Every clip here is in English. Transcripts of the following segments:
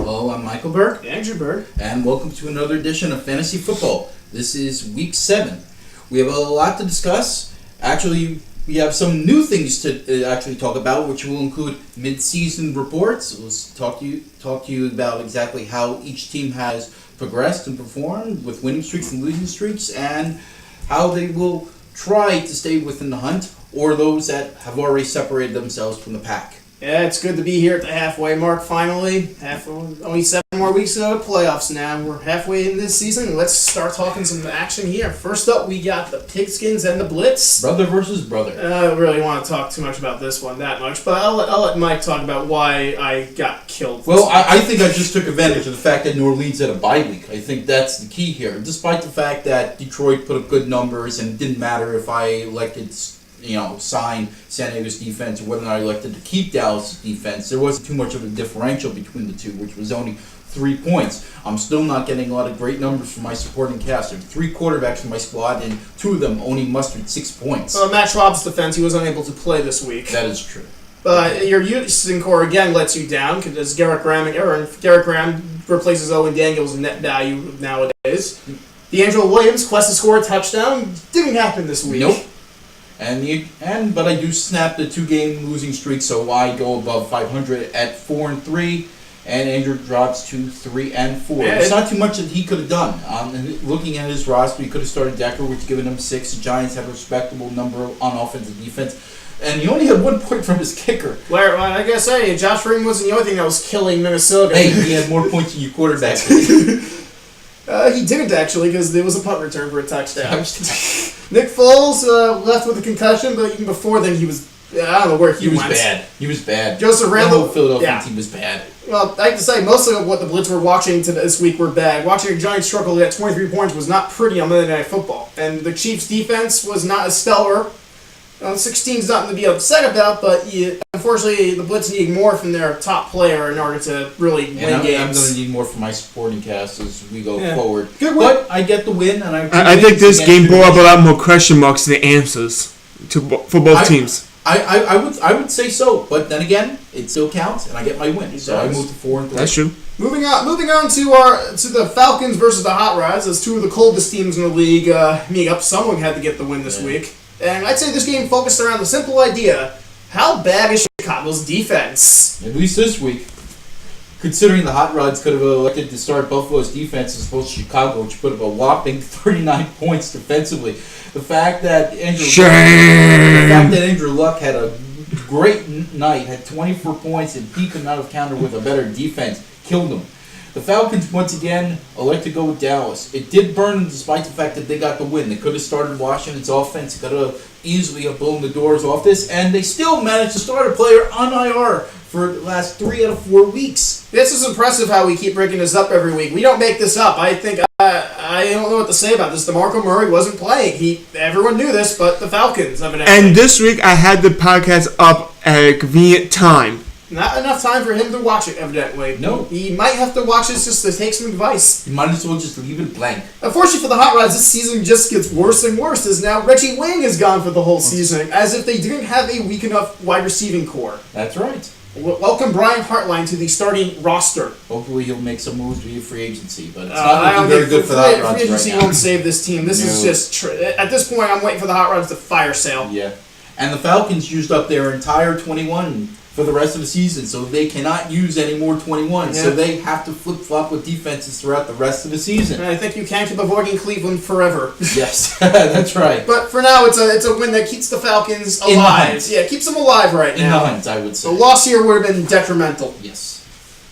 Hello, I'm Michael Berg. Andrew Berg. And welcome to another edition of Fantasy Football. This is Week 7. We have a lot to discuss. Actually, we have some new things to actually talk about, which will include mid-season reports. We'll talk to you about exactly how each team has progressed and performed with winning streaks and losing streaks, and how they will try to stay within the hunt, or those that have already separated themselves from the pack. Yeah, it's good to be here at the halfway mark finally. Only 7 more weeks to go to playoffs now. We're halfway in this season. Let's start talking some action here. First up, we got the Pigskins and the Blitz. Brother versus brother. I don't really want to talk too much about this one that much, but I'll let Mike talk about why I got killed. Well, I think I just took advantage of the fact that New Orleans had a bye week. I think that's the key here. Despite the fact that Detroit put up good numbers, and it didn't matter if I elected sign San Diego's defense or whether or not I elected to keep Dallas' defense, there wasn't too much of a differential between the two, which was only 3 points. I'm still not getting a lot of great numbers from my supporting cast. There are 3 quarterbacks in my squad, and 2 of them only mustered 6 points. Matt Schwab's defense, he was unable to play this week. That is true. Your Houston core again lets you down because Garrett Graham replaces Owen Daniels' net value nowadays. D'Angelo Williams, quest to score a touchdown, didn't happen this week. Nope. But I do snap the 2-game losing streak, so I go above 500 at 4-3, and Andrew drops to 3-4. Yeah, it's not too much that he could have done. Looking at his roster, he could have started Decker, which given him 6. The Giants have a respectable number on offense and defense, and he only had 1 point from his kicker. Well, I gotta say, Josh Freeman wasn't the only thing that was killing Minnesota. Hey, he had more points than your quarterback. He didn't actually, because there was a punt return for a touchdown. Nick Foles left with a concussion, but even before then he was, I don't know where he went. He was bad. Joseph Randle. The whole Philadelphia team was bad. Well, I have to say, most of what the Blitz were watching this week were bad. Watching a Giants struggle to get 23 points was not pretty on Monday Night Football. And the Chiefs' defense was not as stellar. 16's nothing to be upset about, but unfortunately the Blitz need more from their top player in order to really win games. I'm going to need more from my supporting cast as we go forward. Good win. But I get the win, and I think this game brought up a lot more question marks than answers for both teams. I would say so, but then again, it still counts, and I get my win. So I move to 4-3. That's true. Moving on to the Falcons versus the Hot Rods, as 2 of the coldest teams in the league meeting up. Someone had to get the win this week. And I'd say this game focused around the simple idea: how bad is Chicago's defense? At least this week. Considering the Hot Rods could have elected to start Buffalo's defense as opposed to Chicago, which put up a whopping 39 points defensively. The fact that Andrew Luck had a great night, had 24 points, and he could not have countered with a better defense, killed him. The Falcons, once again, elect to go with Dallas. It did burn them despite the fact that they got the win. They could have started Washington's offense, could have easily have blown the doors off this, and they still managed to start a player on IR for the last 3 out of 4 weeks. This is impressive how we keep breaking this up every week. We don't make this up. I think I don't know what to say about this. DeMarco Murray wasn't playing. Everyone knew this, but the Falcons evidently. And this week I had the podcast up at a convenient time. Not enough time for him to watch it, evidently. No. He might have to watch this just to take some advice. You might as well just leave it blank. Unfortunately for the Hot Rods, this season just gets worse and worse, as now Reggie Wayne is gone for the whole season, as if they didn't have a weak enough wide receiving core. That's right. Welcome Brian Hartline to the starting roster. Hopefully he'll make some moves via free agency, but it's not looking very good for the Hot Rods free agency right now. won't save this team. This is just... at this point, I'm waiting for the Hot Rods to fire sale. Yeah. And the Falcons used up their entire 21 for the rest of the season, so they cannot use any more 21. So they have to flip-flop with defenses throughout the rest of the season. And I think you can keep avoiding Cleveland forever. Yes, that's right. But for now, it's a win that keeps the Falcons alive. Yeah, keeps them alive right now. In the hunt, I would say. The loss here would have been detrimental. Yes.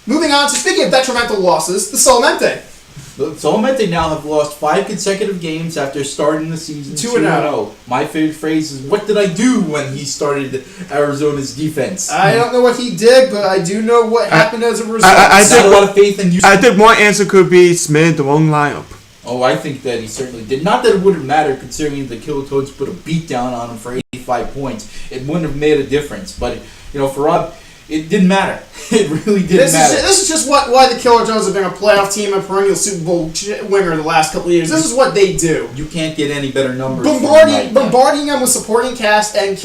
Moving on to, speaking of detrimental losses, the Solamente. The Solamente now have lost 5 consecutive games after starting the season 2-0. My favorite phrase is, what did I do when he started Arizona's defense? I don't know what he did, but I do know what happened as a result. I think a lot of faith in you. I think one answer could be Smith the wrong lineup. Oh, I think that he certainly did. Not that it wouldn't matter, considering the Killer Toads put a beat down on him for 85 points. It wouldn't have made a difference. But, for Rob, it didn't matter. It really didn't matter. This is just why the Killer Toads have been a playoff team, a perennial Super Bowl winner the last couple of years. This is what they do. You can't get any better numbers. Bombarding them with supporting cast and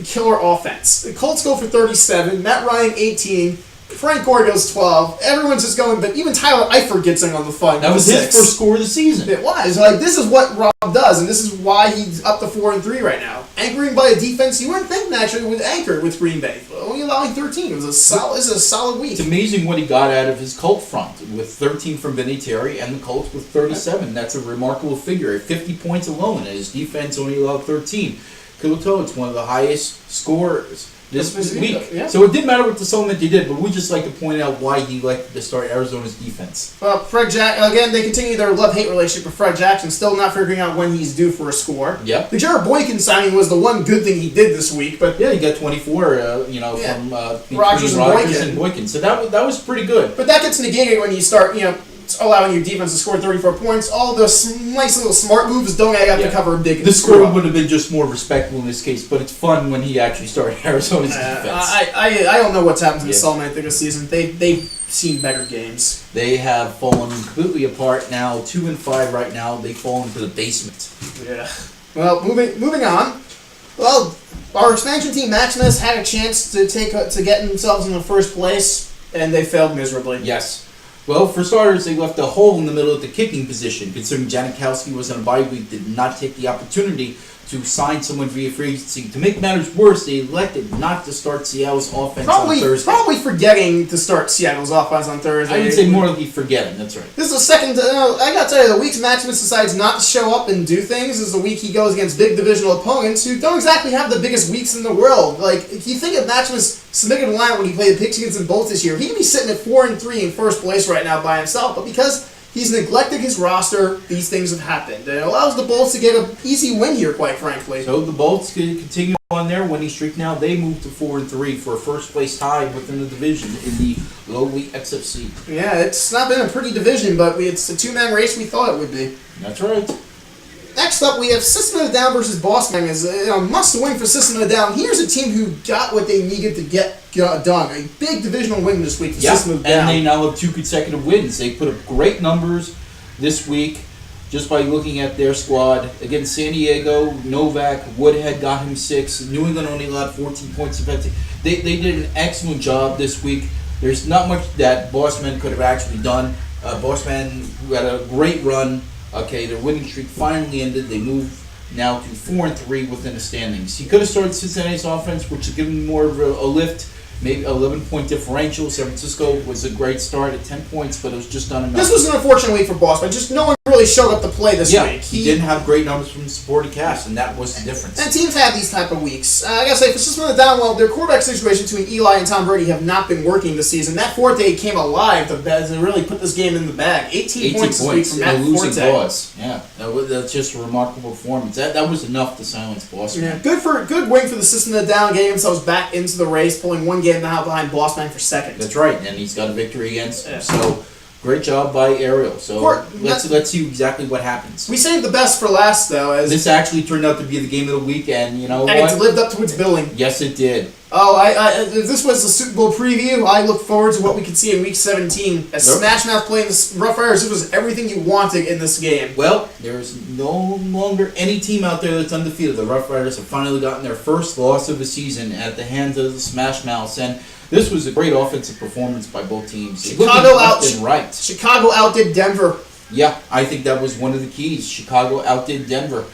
killer offense. The Colts go for 37, Matt Ryan 18, Frank Gore goes 12. Everyone's just going, but even Tyler Eifert gets in on the fun. That was his 6. first score of the season. It was. Like, this is what Rob does, and this is why he's up to 4-3 right now. Anchoring by a defense you wouldn't think naturally would anchor with Green Bay. Only allowing 13. It was a solid. This is a solid week. It's amazing what he got out of his Colt front with 13 from Vinatieri and the Colts with 37. That's a remarkable figure. At 50 points alone, and his defense only allowed 13. It's one of the highest scorers this week. Yeah. So it didn't matter what the supplement they did, but we just like to point out why he liked to start Arizona's defense. Well, Fred again, they continue their love-hate relationship with Fred Jackson, still not figuring out when he's due for a score. Yep. The Jared Boykin signing was the one good thing he did this week, but Yeah, he got 24, from between Rodgers Rodgers and and Boykin. So that was pretty good. that gets negated when you start, allowing your defense to score 34 points. All the nice little smart moves don't add up to cover a big The screw score up. would have been just more respectful in this case, but it's fun when he actually started Arizona's defense. I don't know what's happened to the Yeah. Solomon this season. They've seen better games. They have fallen completely apart now. 2-5 right now. They've fallen to the basement. Yeah. Well, moving on. Well, our expansion team Maximus had a chance to get themselves in the first place, and they failed miserably. Yes. Well, for starters, they left a hole in the middle of the kicking position, considering Janikowski was on a bye week, did not take the opportunity to sign someone via free agency. To make matters worse, they elected not to start Seattle's offense on Thursday. Probably forgetting to start Seattle's offense on Thursday. I would say more likely forgetting, that's right. This is the second. I gotta tell you, the weeks Maximus decides not to show up and do things is the week he goes against big divisional opponents who don't exactly have the biggest weeks in the world. Like, if you think of Maximus submitted a line when he played the Pigskin and Bolts this year, he'd be sitting at 4-3 in first place right now by himself. But because he's neglected his roster, these things have happened. And it allows the Bolts to get an easy win here, quite frankly. So the Bolts can continue on their winning streak now. They move to 4-3 for a first place tie within the division in the lowly XFC. Yeah, it's not been a pretty division, but it's a two-man race we thought it would be. That's right. Next up, we have System of a Down versus Bossman. Is a must-win for System of a Down. Here's a team who got what they needed to get done. A big divisional win this week for System of a Down. And they now have 2 consecutive wins. They put up great numbers this week just by looking at their squad. Against San Diego, Novak, Woodhead got him 6. New England only allowed 14 points effective. They did an excellent job this week. There's not much that Bossman could have actually done. Bossman had a great run. Okay, their winning streak finally ended. They move now to 4-3 within the standings. He could have started Cincinnati's offense, which would give him more of a lift. Maybe 11-point differential. San Francisco was a great start at 10 points, but it was just not enough. This was an unfortunate week for Bossman. Just no one really showed up to play this week. He didn't have great numbers from the supporting cast, and that was the difference. And teams have these type of weeks. I gotta say, for System of a Down, well, their quarterback situation between Eli and Tom Brady have not been working this season. That Forte came alive to really put this game in the bag. 18 points this week from in Matt a losing Forte. cause. Yeah, that's just a remarkable performance. That was enough to silence Boston. Yeah, good win for the System of a Down, getting themselves back into the race, pulling one game now behind Bossman for second. That's right, and he's got a victory against him. Yeah. So, great job by Ariel. So let's see exactly what happens. We saved the best for last, though, as This actually turned out to be the game of the week, and you know and what? it lived up to its billing. Yes, it did. Oh, if this was the Super Bowl preview, I look forward to what we could see in Week 17. As Yep. Smash Mouth playing the Rough Riders, this was everything you wanted in this game. Well, there's no longer any team out there that's undefeated. The Rough Riders have finally gotten their first loss of the season at the hands of the Smash Mouths, and this was a great offensive performance by both teams. They looked Chicago left and right. Chicago outdid Denver. Yeah, I think that was one of the keys. Chicago outdid Denver.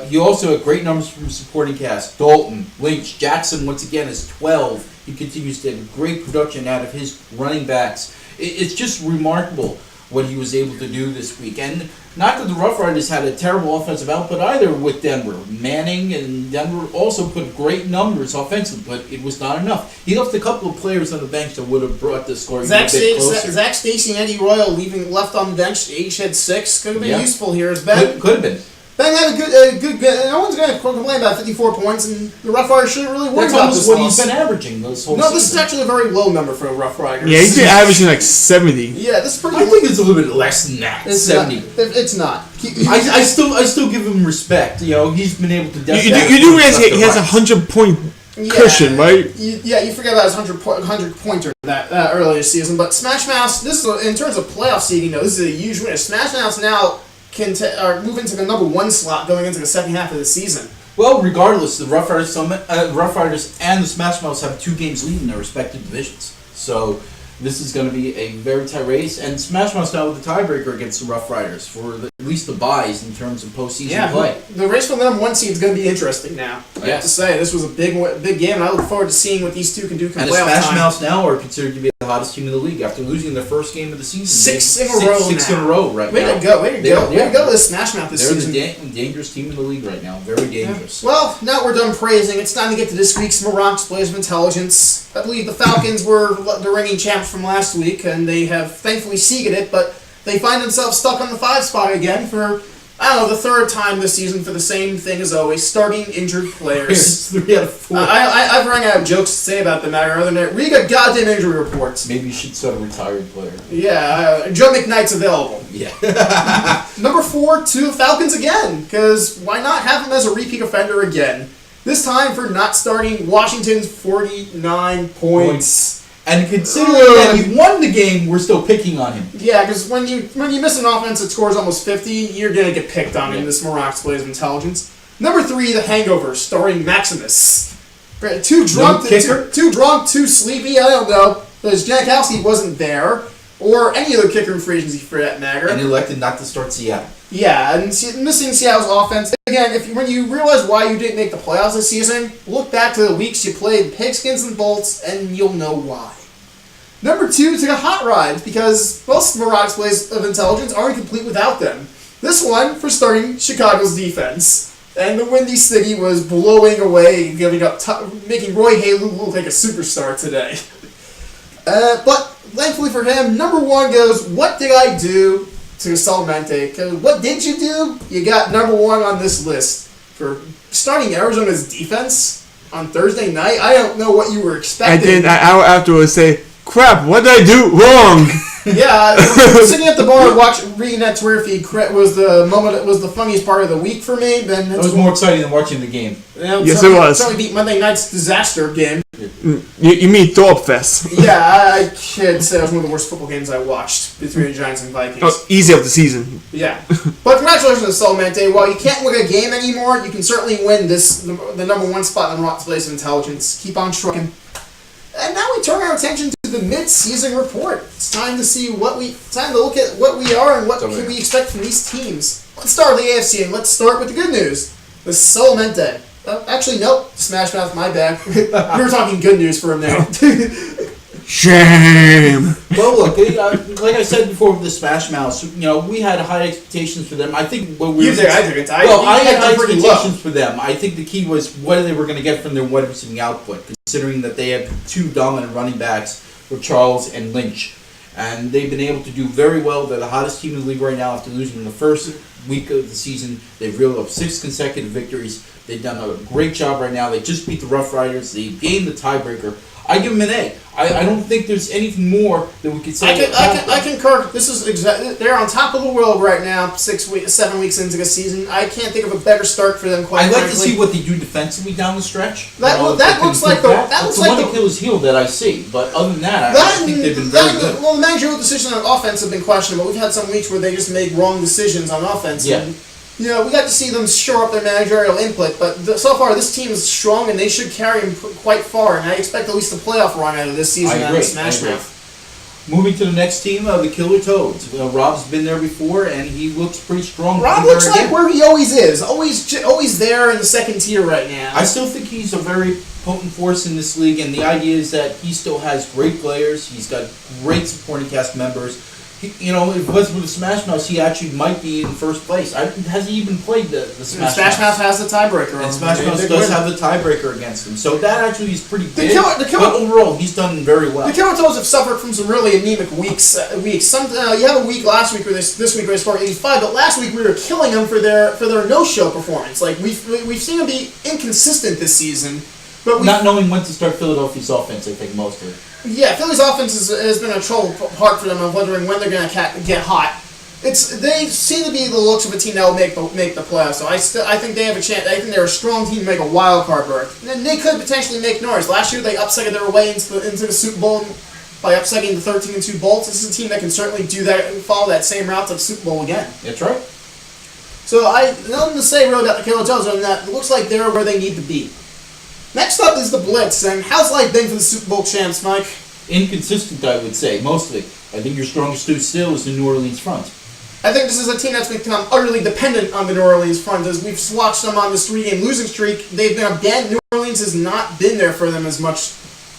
He also had great numbers from supporting cast. Dalton, Lynch, Jackson once again is 12. He continues to have great production out of his running backs. It's just remarkable what he was able to do this week. And not that the Rough Riders had a terrible offensive output either with Denver. Manning and Denver also put great numbers offensively, but it was not enough. He left a couple of players on the bench that would have brought the scoring a bit closer. Zach Stacy and Eddie Royal left on the bench. They each had 6. Could have been useful here. As Ben Could have been. had a good. No one's going to complain about 54 points, and the Rough Riders shouldn't really worry That's about almost this what loss. he's been averaging this whole No, season. this is actually a very low number for the Rough Riders. Yeah, he's been averaging like 70. Yeah, this is pretty. I think it's a little bit less than that. It's 70. It's not. I still give him respect. You know, he's been able to. You do realize he has a 100-point cushion, right? You forget about his 100 pointer that earlier season. But Smash Mouth, this is in terms of playoff seeding, though, this is a huge win. Smash Mouth now can move into the number 1 slot going into the second half of the season. Well, regardless, the Rough Riders and the Smash Mouths have 2 games lead in their respective divisions. So this is going to be a very tight race, and Smash Mouth now with the tiebreaker against the Rough Riders for at least the buys in terms of postseason play. The race for the number 1 seed is going to be interesting now. I have to say, this was a big game, and I look forward to seeing what these two can do come And the playoff Smash time. Mouths now are considered to be the hottest team in the league after losing their first game of the season. Six in a row right now. now. Way to go, way to go with the Smash Mouth this They're season. the dangerous team in the league right now. Very dangerous. Well, now we're done praising. It's time to get to this week's Morocco's Blaze of Intelligence. I believe the Falcons were the reigning champs from last week, and they have thankfully seeded it, but they find themselves stuck on the 5 spot again for, I don't know, the 3rd time this season for the same thing as always, starting injured players. It's 3 out of 4. I've run out of jokes to say about the matter other than that. Read a goddamn injury reports. Maybe you should start a retired player. Yeah, Joe McKnight's available. Yeah. Number 4 to Falcons again, because why not have him as a repeat offender again? This time for not starting Washington's 49 points. And considering that he won the game, we're still picking on him. Yeah, because when you miss an offense that scores almost 50, you're going to get picked on in this Morocco's Blaze of Intelligence. Number 3, The Hangover, starring Maximus. Too drunk, too sleepy, I don't know, because Jankowski wasn't there, or any other kicker in free agency for that matter. And elected not to start Seattle. Yeah, and missing Seattle's offense. Again, when you realize why you didn't make the playoffs this season, look back to the weeks you played Pigskins and Bolts, and you'll know why. Number 2 to the Hot Rides, because most Morocco's Blaze of Intelligence aren't complete without them. This one for starting Chicago's defense. And the Windy City was blowing away, making Roy Halu look like a superstar today. But thankfully for him, number 1 goes, what did I do to Solmente? Because what did you do? You got number 1 on this list for starting Arizona's defense on Thursday night. I don't know what you were expecting. And then an hour afterwards say, crap, what did I do wrong? Yeah, sitting at the bar reading that Twitter feed was the funniest part of the week for me. Then It was more exciting than watching the game. Yes, it was. Certainly beat Monday night's disaster game. You mean Thorpe Fest? Yeah, I can't say it was one of the worst football games I watched between the Giants and Vikings. Oh, easy of the season. Yeah, but congratulations to Solmente. While you can't win a game anymore, you can certainly win the number 1 spot in the Morocco's Blaze of Intelligence. Keep on trucking. And now we turn our attention to the mid-season report. It's time to look at what we are and what can we expect from these teams. Let's start with the AFC and let's start with the good news. The Solamente. Actually, nope. Smash Mouth, my bad. We were talking good news for a minute. Shame. Well, look, like I said before with the Smash Mouths, we had high expectations for them. I think what we I had high pretty expectations low. for them. I think the key was what they were going to get from their wide receiving output, considering that they have 2 dominant running backs with Charles and Lynch. And they've been able to do very well. They're the hottest team in the league right now after losing in the first week of the season. They've reeled up 6 consecutive victories. They've done a great job right now. They just beat the Rough Riders. They gained the tiebreaker. I give them an A. I don't think there's anything more that we could say. I concur. This is they're on top of the world right now. 7 weeks into the season, I can't think of a better start for them. Quite I'd like frankly. to see what they do defensively down the stretch. That looks like That's the one Achilles heel that I see. But other than that, I think they've been very good. Well, the managerial decisions on offense have been questionable. We've had some weeks where they just make wrong decisions on offense. Yeah. And, we got to see them shore up their managerial input, but so far this team is strong and they should carry them quite far. And I expect at least a playoff run out of this season. I agree. Moving to the next team, the Killer Toads. Rob's been there before, and he looks pretty strong. Rob looks like where he always is, always there in the second tier right now. I still think he's a very potent force in this league, and the idea is that he still has great players. He's got great supporting cast members. If it was with the Smash Mouth, he actually might be in first place. Has he even played the Smash Mouth? Smash Mouth has the tiebreaker. And Smash Mouth does have the tiebreaker against him. So that actually is pretty big. But overall, he's done very well. The Killer Toads have suffered from some really anemic weeks. You have a week last week or this week where they scored 85, but last week we were killing them for their no-show performance. Like we've seen them be inconsistent this season. But not knowing when to start Philadelphia's offense, I think mostly. Yeah, Philly's offense has been a trouble part for them of wondering when they're going to get hot. They seem to be the looks of a team that will make the playoffs. So I think they have a chance. I think they're a strong team to make a wild card berth. And they could potentially make noise. Last year they upsetted their way into the Super Bowl by upsetting the 13-2 Bolts. This is a team that can certainly do that and follow that same route to the Super Bowl again. That's right. So nothing to say really about the Killer Toads other than that. It looks like they're where they need to be. Next up is the Blitz, and how's life been for the Super Bowl champs, Mike? inconsistent, I would say, mostly. I think your strongest suit still is the New Orleans front. I think this is a team that's become utterly dependent on the New Orleans front. As we've watched them on this 3-game losing streak, they've been New Orleans has not been there for them as much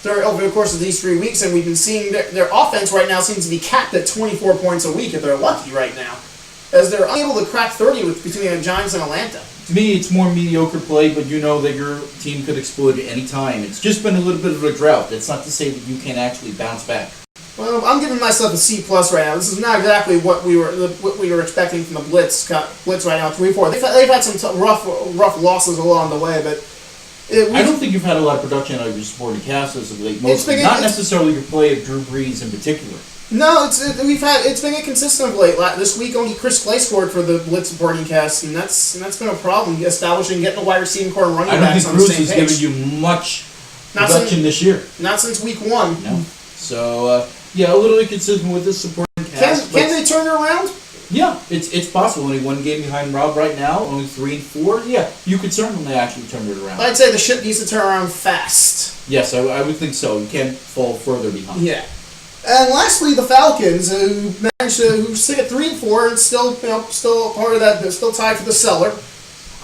over the course of these 3 weeks, and we've been seeing their offense right now seems to be capped at 24 points a week if they're lucky right now, as they're unable to crack 30 between the Giants and Atlanta. To me, it's more mediocre play, but you know that your team could explode at any time. It's just been a little bit of a drought. That's not to say that you can't actually bounce back. Well, I'm giving myself a C+ right now. This is not exactly what we were expecting from the Blitz right now. 3-4. They've had some rough losses along the way, but I don't think you've had a lot of production out of your supporting cast as of late. Not necessarily your play of Drew Brees in particular. No, it's been inconsistent of late. This week only Chris Clay scored for the Blitz supporting cast, and that's been a problem. Establishing getting a wide receiving core and running backs on the same page. I don't think Bruce has given you much production this year. Not since week 1. No. So a little inconsistent with this supporting cast. Can they turn it around? Yeah, it's possible. Only one game behind Rob right now, only 3-4. Yeah, you could certainly actually turn it around. I'd say the ship needs to turn around fast. Yes, I would think so. You can't fall further behind. Yeah. And lastly, the Falcons, who managed to sit at 3-4 and still part of that. They're still tied for the cellar.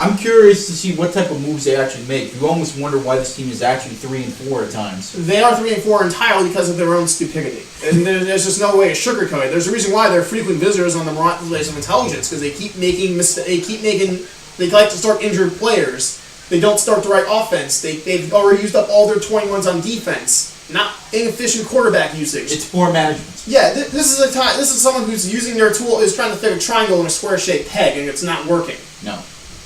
I'm curious to see what type of moves they actually make. You almost wonder why this team is actually 3-4 at times. They are 3-4 entirely because of their own stupidity, and there's just no way to sugarcoat it. There's a reason why they're frequent visitors on the Mondays of Intelligence, because they keep making They like to start injured players. They don't start the right offense. They've already used up all their 21s on defense. Not inefficient quarterback usage. It's poor management. Yeah, this is someone who's using their tool is trying to fit a triangle in a square-shaped peg, and it's not working. No.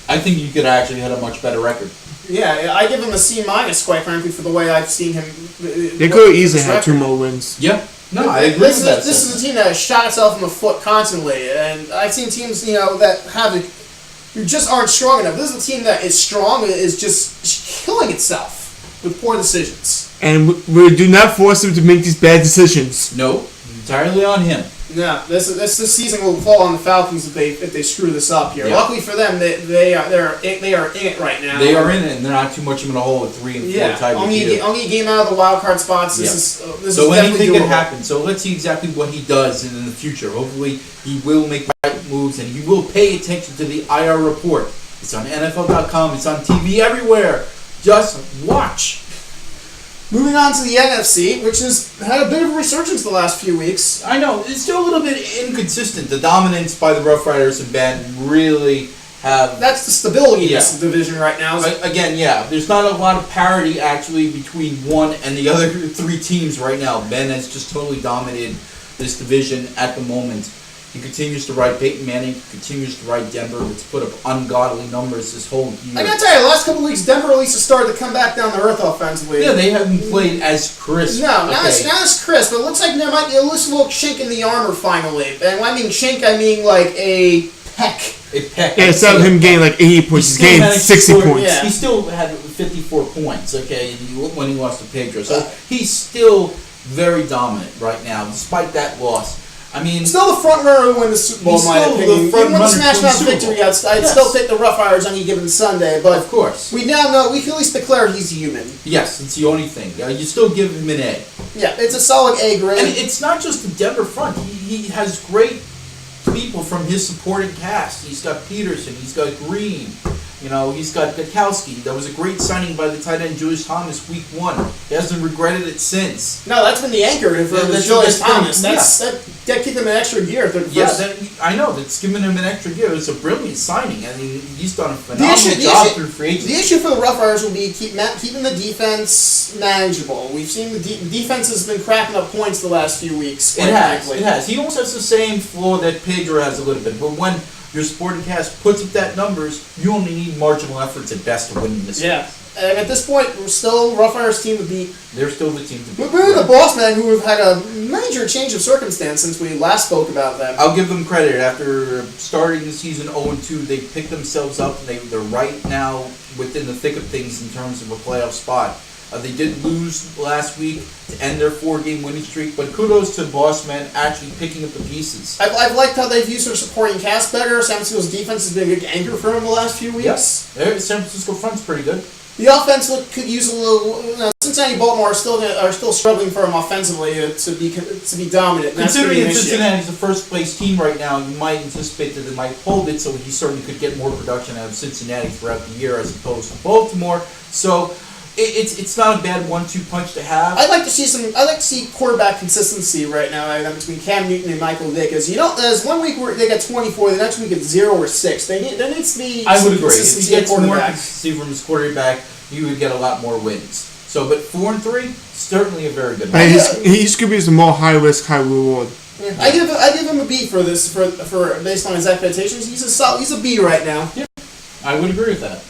I think you could actually have a much better record. Yeah, I give him a C-, quite frankly, for the way I've seen him. They could easily have 2 more wins. Yeah. No, I agree with that. This is a team that has shot itself in the foot constantly, and I've seen teams, who just aren't strong enough. This is a team that is strong, is just killing itself with poor decisions. And we do not force them to make these bad decisions. No, entirely on him. Yeah, this season will fall on the Falcons if they screw this up here. Yeah. Luckily for them, they are in it right now. They are in it, and they're not too much of in a hole with 3-4 type of deal. Only a game out of the wild card spots. This is anything can happen. So let's see exactly what he does in the future. Hopefully, he will make right moves, and he will pay attention to the IR report. It's on NFL.com. It's on TV everywhere. Just watch. Moving on to the NFC, which has had a bit of a resurgence the last few weeks. I know, it's still a little bit inconsistent. The dominance by the Rough Riders and Ben really have... That's the stability in this division right now. Again, there's not a lot of parity actually between one and the other 3 teams right now. Ben has just totally dominated this division at the moment. He continues to ride Peyton Manning, continues to ride Denver, which put up ungodly numbers this whole year. I gotta tell you, the last couple of weeks, Denver at least has started to come back down to earth offensively. Yeah, they haven't played as crisp. No, not as crisp, but it looks like there might be a little chink in the armor finally. And when I mean chink, I mean like a peck. A peck. Yeah, instead of him getting like 80 points, he's gained 60 points. Yeah. He still had 54 points, when he lost to Pedro. So he's still very dominant right now, despite that loss. I mean, still the front runner to win the Super Bowl, in my opinion. Even with the Smash Mouth victory, I'd still pick the Rough Riders on any given Sunday. But of course, we now know we can at least declare he's human. Yes, it's the only thing. You still give him an A. Yeah, it's a solid A grade. And it's not just the Denver front. He has great people from his supporting cast. He's got Peterson. He's got Green. He's got Gakowski. That was a great signing by the tight end Julius Thomas week 1. He hasn't regretted it since. No, that's been the anchor for Julius Thomas. That kicked him an extra gear. I know. That's given him an extra gear. It's a brilliant signing. I mean, he's done a phenomenal job through free agency. The issue for the Rough Riders will be keeping the defense manageable. We've seen the defense has been cracking up points the last few weeks. It has. He almost has the same flaw that Pedro has a little bit. But when your supporting cast puts up that numbers, you only need marginal efforts at best to win this. Yeah. And at this point, we're still Rough Riders team to beat. They're still the team to beat. We're the boss men who have had a major change of circumstance since we last spoke about them. I'll give them credit. After starting the season 0-2, they picked themselves up. They're right now within the thick of things in terms of a playoff spot. They did lose last week to end their 4-game winning streak, but kudos to boss men actually picking up the pieces. I've liked how they've used their supporting cast better. San Francisco's defense has been a good anchor for them the last few weeks. Yes, San Francisco front's pretty good. The offense could use a little. Cincinnati, Baltimore are still struggling for him offensively to be dominant. And that's gonna be Considering an issue. Cincinnati's the first place team right now, you might anticipate that they might hold it, so he certainly could get more production out of Cincinnati throughout the year as opposed to Baltimore. So it's not a bad 1-2 punch to have. I'd like to see quarterback consistency right now between Cam Newton and Michael Vick. As there's 1 week where they got 24, the next week it's 0 or 6. There needs to be I would some agree. If consistency he at gets more quarterback. consistency from his quarterback, you would get a lot more wins. So, but 4-3, certainly a very good And one. he's could be some more high risk, high reward. Yeah, I give him a B for this for based on his expectations. He's a B right now. I would agree with that.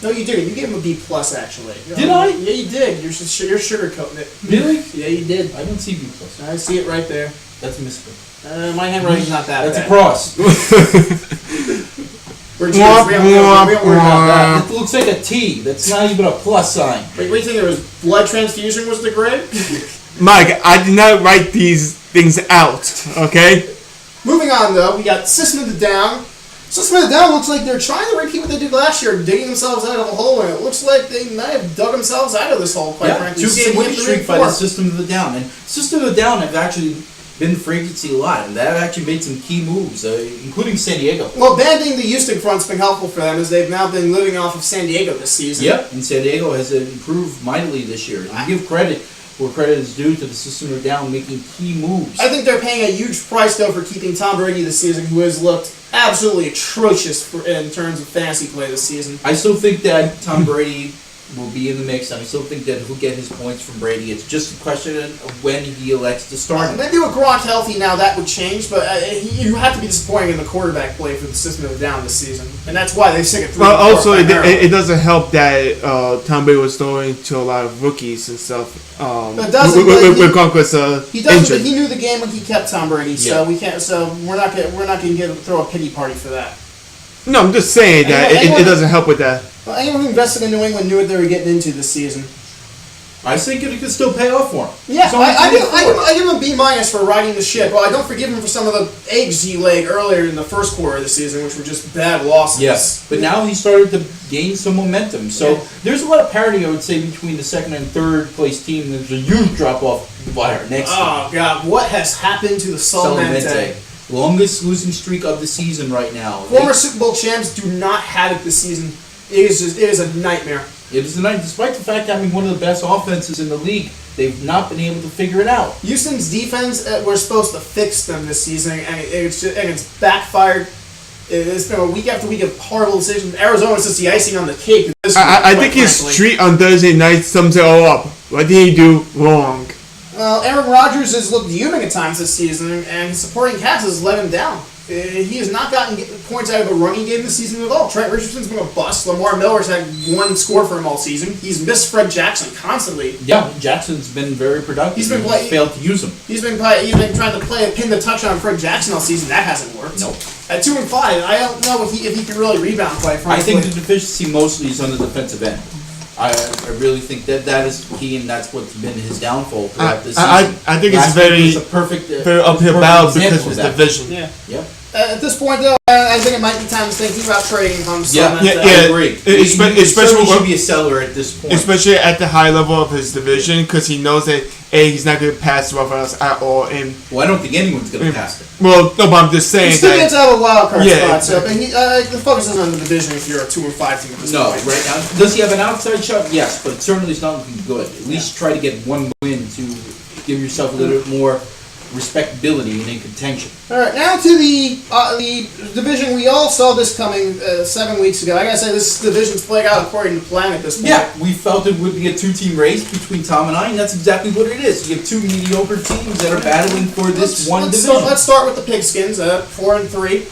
No, you didn't. You gave him a B plus actually. Did I? Yeah, you did. You're sugarcoating it. Really? Yeah, you did. I don't see B plus. I see it right there. That's a misprint. My handwriting's not that That's bad. a cross. We're Jews. We don't worry about that. It looks like a T. That's not even a plus sign. Wait, what do you think? There was blood transfusion was the grade? Mike, I did not write these things out. Okay. Moving on though, we got System of the Down. System of the Down looks like they're trying to repeat what they did last year, digging themselves out of a hole, and it looks like they might have dug themselves out of this hole, quite frankly. 2-game winning Sitting at streak by the 3-4. System of the Down. And System of the Down have actually been free agency a lot, and they've actually made some key moves, including San Diego. Well, banding the Houston front's been helpful for them as they've now been living off of San Diego this season. Yep, and San Diego has improved mightily this year. And you give credit where credit is due to the System of the Down making key moves. I think they're paying a huge price, though, for keeping Tom Brady this season, who has looked absolutely atrocious in terms of fantasy play this season. I still think that Tom Brady will be in the mix, and I still think that he'll get his points from Brady. It's just a question of when he elects to start him. Maybe with Gronk healthy now that would change, but you have to be disappointing in the quarterback play for the System of the Down this season, and that's why they stick at 3-4. But also, primarily. it doesn't help that Tom Brady was throwing to a lot of rookies and stuff. But it doesn't- With Gronk was He doesn't. injured. But he knew the game when he kept Tom Brady, so Yeah. we can't. So we're not gonna throw a pity party for that. No, I'm just saying that Anyone- it doesn't help with that. Well, anyone who invested in New England knew what they were getting into this season. I think it could still pay off for him. Yeah, He's only I 24. give him a B minus for riding the ship. Well, I don't forgive him for some of the eggs he laid earlier in the first quarter of the season, which were just bad losses. Yes, but now he started to gain some momentum. So Yeah. there's a lot of parity, I would say, between the second and third place team. There's a huge drop off by our next Oh God, what has happened to the Solamente? Solamente. Longest losing streak of the season right now. Former Super Bowl champs do not have it this season. It is a nightmare. It is a night, despite the fact having one of the best offenses in the league, they've not been able to figure it out. Houston's defense was supposed to fix them this season, and it's backfired. It's been a week after week of horrible decisions. Arizona's just the icing on the cake. This I week, think quite his frankly. streak on Thursday night sums it all up. What did he do wrong? Well, Aaron Rodgers has looked human at times this season, and his supporting cast has let him down. He has not gotten points out of the running game this season at all. Trent Richardson's been a bust. Lamar Miller's had one score for him all season. He's missed Fred Jackson constantly. Yeah, Jackson's been very productive. He's been playing- failed to use him. He's been trying to pin the touch on Fred Jackson all season. That hasn't worked. Nope. At 2-5, I don't know if he can really rebound quite I frankly. think the deficiency mostly is on the defensive end. I really think that is key, and that's what's been his downfall throughout this season. I think it's Last week very was a perfect, very was a uphill perfect battle example because of his that. division. Yeah. Yep. At this point, though, I think it might be time to think about trading from Yeah, Solamente. yeah, I agree. especially He certainly with- should be a seller at this point. Especially at the high level of his division, because he knows that he's not going to pass rough us at all. And Well, I don't think anyone's going to pass it. well, no, but I'm just saying He still that. gets out of a wild card Yeah, spot, so but the focus is on the division if you're a 2-5 team at this No, point. right now. Does he have an outside shot? Yes, but certainly it's not looking good. At least try to get one win to give yourself a little bit more respectability and in contention. All right, now to the division. We all saw this coming 7 weeks ago. I gotta say, this division's playing out according to plan at this point. Yeah, we felt it would be a two-team race between Tom and I, and that's exactly what it is. You have two mediocre teams that are battling for this one division. Let's start with the Pigskins, 4-3,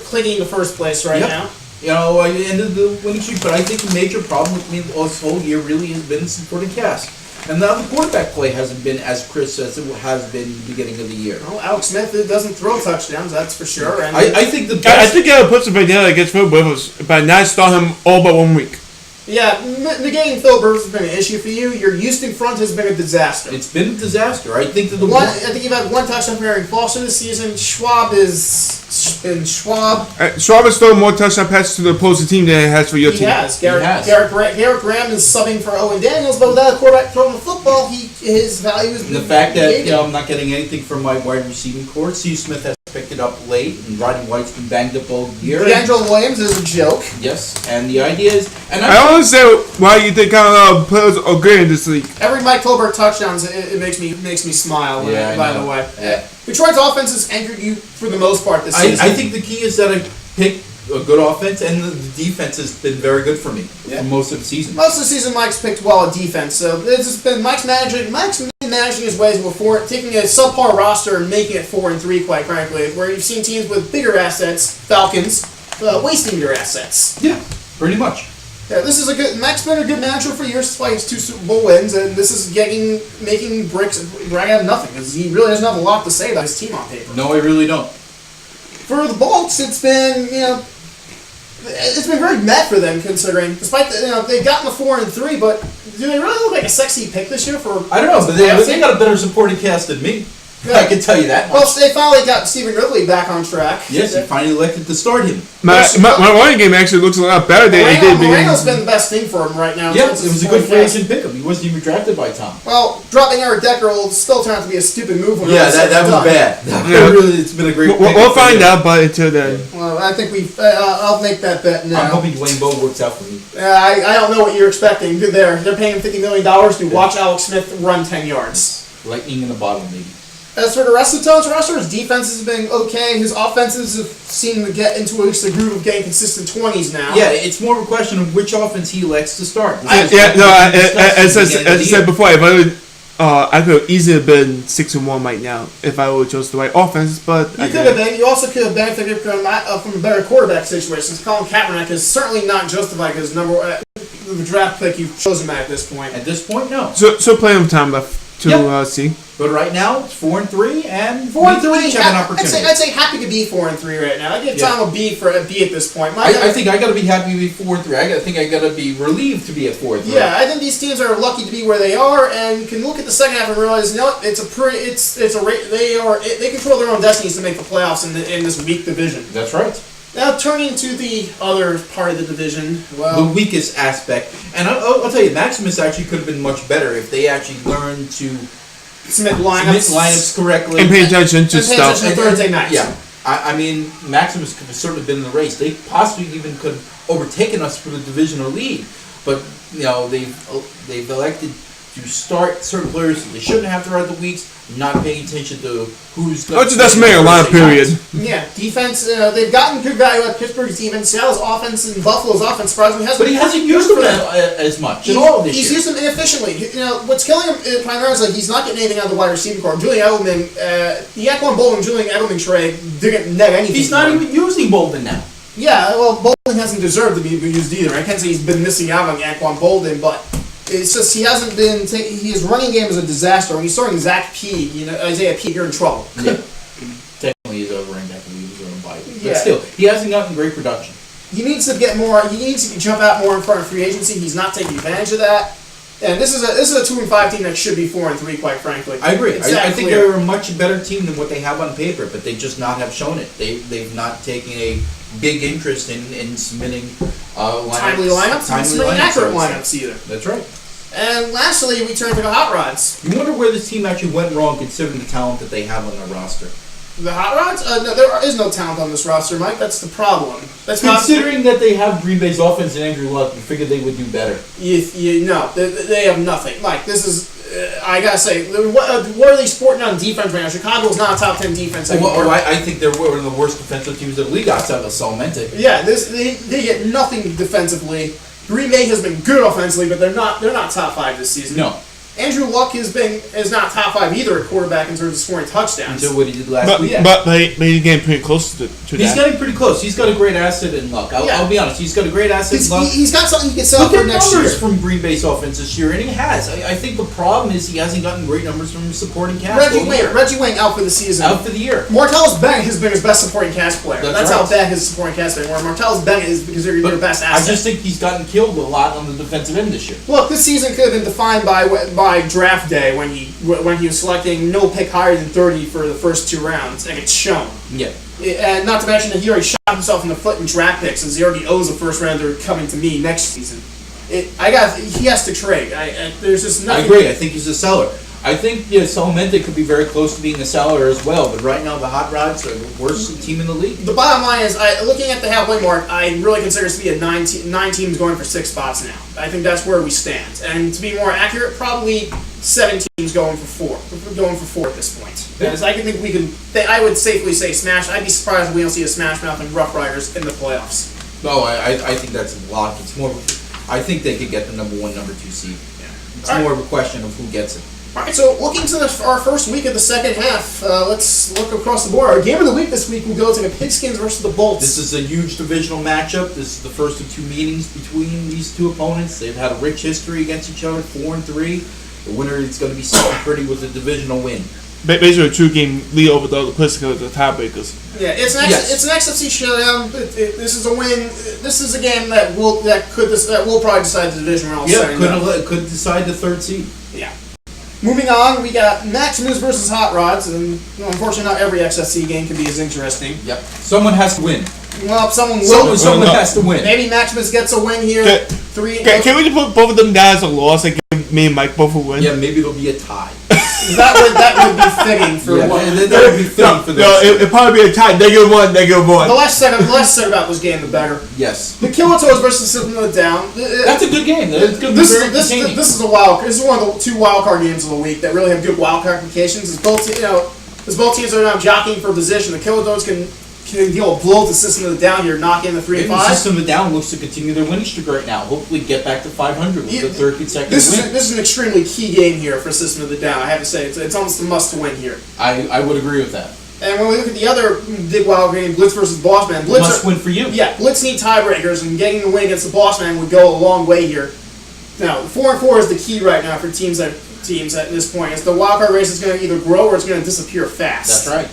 clinging to first place right Yep. now. You know, I ended the winning streak, but I think the major problem with me this whole year really has been the supporting cast. And now the quarterback play hasn't been as crisp as it has been in the beginning of the year. Well, Alex Smith doesn't throw touchdowns, that's for sure. And I think the I best... think I put some idea against Phil Rivers, but not start him all but 1 week. yeah, negating Phil Rivers has been an issue for you. Your Houston front has been a disaster. It's been a disaster. I think that the I think you've had one touchdown for Arian Foster this season. Schwab is and Schwab. Schwab has thrown more touchdown passes to the opposing team than he has for your He team. has. Garrett has. Graham is subbing for Owen Daniels, but without a quarterback throwing the football, his value is And the fact that I'm not getting anything from my wide receiving core. Steve Smith has picked it up late, and Rodney White's been banged up all year. DeAngelo Williams is a joke. Yes, and the idea is, and I don't understand why you think kind of players are good in this league. Every Mike Tolbert touchdowns, it makes me smile. Yeah, by I know. the way, Yeah. Detroit's offense has anchored you for the most part this season. I think the key is that I pick a good offense, and the defense has been very good for me Yeah. for most of the season. Most of the season, Mike's picked well at defense, so it's just been Mike's managing his ways before taking a subpar roster and making it 4-3. Quite frankly, where you've seen teams with bigger assets, Falcons, wasting their assets. Yeah, pretty much. Yeah, this is a good. Mike's been a good manager for years, despite his 2 Super Bowl wins, and this is making bricks drag out of nothing because he really doesn't have a lot to say about his team on paper. No, I really don't. For the Bolts, it's been it's been very meh for them considering, despite they've gotten the 4-3, but do they really look like a sexy pick this year for? I don't know, but they got a better supporting cast than me. Yeah. I can tell you that much. Well, they finally got Stephen Ridley back on track. Yes, he finally elected to start him. My running game actually looks a lot better than it did. Moreno's been the best thing for him right now. Yeah, since it was his a good free point cast. agent pickup. He wasn't even drafted by Tom. Well, dropping Eric Decker will still turn out to be a stupid move. When Yeah, all that said was and done. bad. Yeah. Really, it's been a great pickup We'll for find him. out, but until then. Well, I think I'll make that bet I'm now. hoping Dwayne Bowe works out for me. I don't know what you're expecting. They're paying him $50 million to watch Alex Smith run 10 yards. Lightning in a bottle, maybe. As for the rest of Tony's roster, his defense has been okay. His offenses have seemed to get into at least a groove of getting consistent 20s now. Yeah, it's more of a question of which offense he elects to start. As I said before, if I could have easily have been 6-1 right now if I would have chose the right offense, but You could have been. You also could have benefited from a better quarterback situation. Since Colin Kaepernick is certainly not justified because the draft pick you've chosen at this point. At this point, no. So plenty of time left to see. But right now, it's 4-3, and 4-3. we each have an opportunity. I'd say happy to be 4-3 right now. I give Yeah. Tom a B at this point. I think I got to be happy to be 4-3. I think I got to be relieved to be at 4-3. Yeah, I think these teams are lucky to be where they are, and you can look at the second half and realize, you know what? They control their own destinies to make the playoffs in this weak division. That's right. Now turning to the other part of the division, The well, weakest aspect, and I'll tell you, Maximus actually could have been much better if they actually learned to submit submit lineups. lineups correctly. And pay attention to And pay stuff. attention. Thursday nights. Yeah. I mean, Maximus could have certainly been in the race. They possibly even could have overtaken us for the divisional lead. But, they've elected to start certain players that they shouldn't have throughout the weeks, not paying attention to who's going to That's making a lot of period. Yeah, defense. They've gotten good value at Pittsburgh's defense. Seattle's offense and Buffalo's offense surprisingly has. But he hasn't used them as much at all this He's year. used them inefficiently. What's killing him primarily is he's not getting anything out of the wide receiver core. Julian Edelman, the Aquan Bowl and Julian Edelman trade didn't net anything. He's for not him. even using Bolden now. Yeah, well, Bolden hasn't deserved to be used either. I can't say he's been missing out on Aquan Bolden, but it's just he hasn't been. His running game is a disaster. When you're starting Zach P, Isaiah P, you're in trouble. Yeah. Technically, he's overranked after we was on bye. Yeah. But still, he hasn't gotten great production. He needs to get more. He needs to jump out more in front of free agency. He's not taking advantage of that. And this is a 2-5 team that should be 4-3, quite frankly. I agree. It's I that think clear. they're a much better team than what they have on paper, but they just not have shown it. They've not taken a big interest in submitting lineups. timely lineups, and some accurate I would say. lineups either. That's right. And lastly, we turn to the Hot Rods. You wonder where this team actually went wrong, considering the talent that they have on their roster. The Hot Rods? No, there is no talent on this roster, Mike. That's the problem. That's not. Considering that they have Green Bay's offense and Andrew Luck, you figured they would do better. No, they have nothing. Mike, this is. I gotta say, what are they sporting on defense right now? Chicago's not a top 10 defense anymore. Well, I think they're one of the worst defensive teams in the league outside of Salmente. Yeah, they get nothing defensively. Green Bay has been good offensively, but they're not top 5 this season. No. Andrew Luck is not top 5 either at quarterback in terms of scoring touchdowns. Until what he did last But, week. but he's getting pretty close to He's that. getting pretty close. He's got a great asset in Luck. I'll be honest. He's got a great asset in Luck. He's got something he can sell Look for at next year. numbers from Green Bay's offense this year, and he has. I think the problem is he hasn't gotten great numbers from his supporting cast. Reggie Wayne out for the season. Out for the year. Martellus Bennett has been his best supporting cast player. That's how right. bad his supporting cast is. Where Martellus Bennett is because they're their best I asset. just think he's gotten killed a lot on the defensive end this year. Look, this season could have been defined by by draft day when he was selecting no pick higher than 30 for the first 2 rounds, and it's shown. Yeah. And not to mention that he already shot himself in the foot in draft picks, since he already owes a first rounder coming to me next season. He has to trade. There's just nothing. I agree. I think he's a seller. I think Solamente could be very close to being a seller as well, but right now the Hot Rods are the worst team in the league. The bottom line is, looking at the halfway mark, I really consider this to be a 9 teams going for 6 spots now. I think that's where we stand. And to be more accurate, probably 7 teams going for 4 at this point. Because I think we can. I would safely say Smash. I'd be surprised if we don't see a Smash Mouth and Rough Riders in the playoffs. No, I think that's a lock. It's more. I think they could get the number 1, number 2 seed. Yeah. It's more of a question of who gets it. All right, so looking to our first week of the second half, let's look across the board. Our game of the week this week will go to the Pigskins versus the Bolts. This is a huge divisional matchup. This is the first of 2 meetings between these 2 opponents. They've had a rich history against each other, 4-3. The winner is going to be sitting pretty with a divisional win. Basically, a 2-game lead over the other Pistons, the tiebreakers. Yeah, it's an XFC showdown. This is a win. This is a game that will probably decide the division round. Yeah, could decide the 3rd seed. Yeah. Moving on, we got Maximus versus Hot Rods, and unfortunately, not every XFC game can be as interesting. Yep. Someone has to win. Well, someone will. Someone has to win. Maybe Maximus gets a win here. Can we just put both of them down as a loss and give me and Mike both a win? Yeah, maybe it'll be a tie. that would be fitting for one. That would be fitting for this. No, it'd probably be a tie. -1, -1. The less said about this game, the better. Yes. The Kilatoes versus System of a Down. That's a good game. This is a wild. This is one of the 2 wild card games of the week that really have good wild card implications. As both teams are now jockeying for position, the Kilatoes can deal a blow to System of the Down here, knock in the 3 and 5. System of the Down looks to continue their winning streak right now. Hopefully, get back to 500 with the 3rd consecutive win. This is an extremely key game here for System of the Down. I have to say, it's almost a must-win here. I would agree with that. And when we look at the other big wild game, Blitz versus Bossman, Must win for you. Yeah, Blitz need tiebreakers, and getting the win against the Bossman would go a long way here. Now, 4-4 is the key right now for teams at this point. As the wildcard race is going to either grow or it's going to disappear fast. That's right.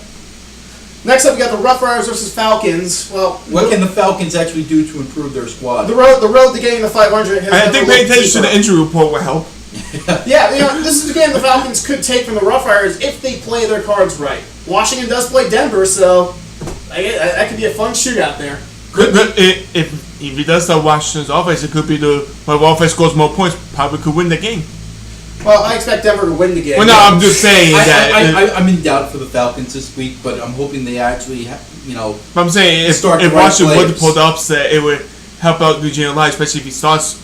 Next up, we got the Rough Riders versus Falcons. Well, what can the Falcons actually do to improve their squad? The road to getting the 500. I think paying attention to the injury report will help. Yeah, this is a game the Falcons could take from the Rough Riders if they play their cards right. Washington does play Denver, so that could be a fun shootout there. If he does start Washington's offense, it could be whoever offense scores more points probably could win the game. Well, I expect Denver to win the game. Well, no, I'm just saying that. I'm in doubt for the Falcons this week, but I'm hoping they actually, I'm saying if Washington would pull the upset, it would help out Eugene Light, especially if he starts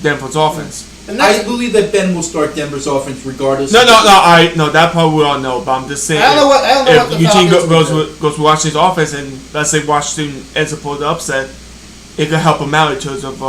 Denver's offense. I believe that Ben will start Denver's offense regardless. No, that part we all know, but I'm just saying. I don't know what the Eugene Falcons goes with Washington's offense, and let's say Washington ends up pulling the upset, it could help them out in terms of.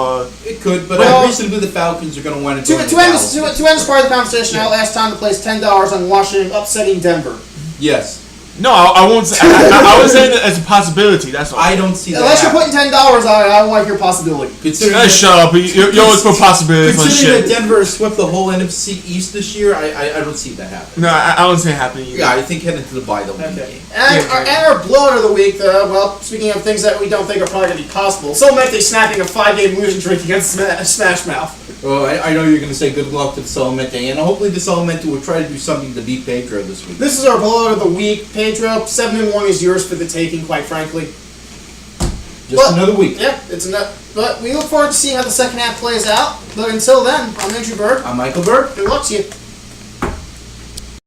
It could, but I reason the Falcons are going to want to end this part of the conversation. I'll ask Tom to place $10 on Washington upsetting Denver. Yes. No, I won't. I was saying it as a possibility. That's all. I don't see that. Unless you're putting $10 on it, I don't like your possibility. Shut up! You always put possibilities on shit. Considering that Denver has swept the whole NFC East this year, I don't see that happening. No, I don't see it happening either. Yeah, I think heading to the bye they'll win the game. And our blowout of the week, well, speaking of things that we don't think are probably going to be possible, so might they snapping a 5-game losing streak against Smash Mouth. Well, I know you're going to say good luck to the Solamente, and hopefully the Solamente will try to do something to beat Pedro this week. This is our blowout of the week. Pedro, 7-1 is yours for the taking, quite frankly. Just another week. Yeah, but we look forward to seeing how the second half plays out. But until then, I'm Andrew Berg. I'm Michael Berg. Good luck to you.